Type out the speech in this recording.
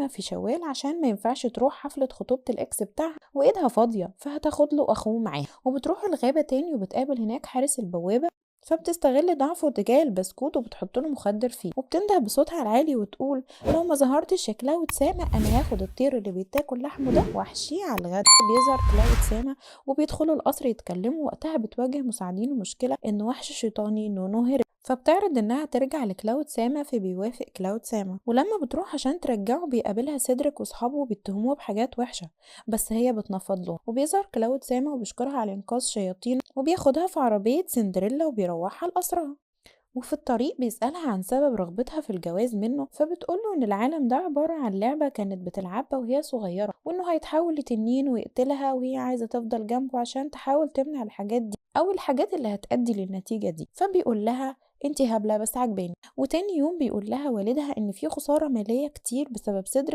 في شوال عشان ما ينفعش تروح حفلة خطوبة الإكس بتاعها وإيدها فاضية، فهتاخد له أخوه معاها وبتروح الغابة تاني وبتقابل هناك حارس البوابة، فبتستغل ضعفه تجاه البسكوت وبتحط له مخدر فيه وبتنده بصوتها العالي وتقول لو ما ظهرتش يا كلاود سامة انا هاخد الطير اللي بيتاكل لحمه ده واحشيه على الغدا. بيظهر كلاود سامة وبيدخلوا القصر يتكلموا. وقتها بتواجه مساعدين المشكلة ان وحش شيطاني نونو هرب، فبتعرض انها ترجع لكلاود ساما فبيوافق كلاود ساما. ولما بتروح عشان ترجعه بيقابلها سيدريك واصحابه وبيتهموها بحاجات وحشة بس هي بتنفض له. وبيظهر كلاود ساما وبيشكرها على انقاذ شياطين وبياخدها في عربية سندريلا وبيروحها لقصرها. وفي الطريق بيسألها عن سبب رغبتها في الجواز منه، فبتقوله إن العالم ده عبارة عن لعبة كانت بتلعبها وهي صغيرة وإنه هيتحول لتنين ويقتلها وهي عايزة تفضل جنبه عشان تحاول تمنع الحاجات دي أو الحاجات اللي هتأدي للنتيجة دي. فبيقول لها انتي هبلة بس عجباني. وتاني يوم بيقول لها والدها إن في خسارة مالية كتير بسبب صدر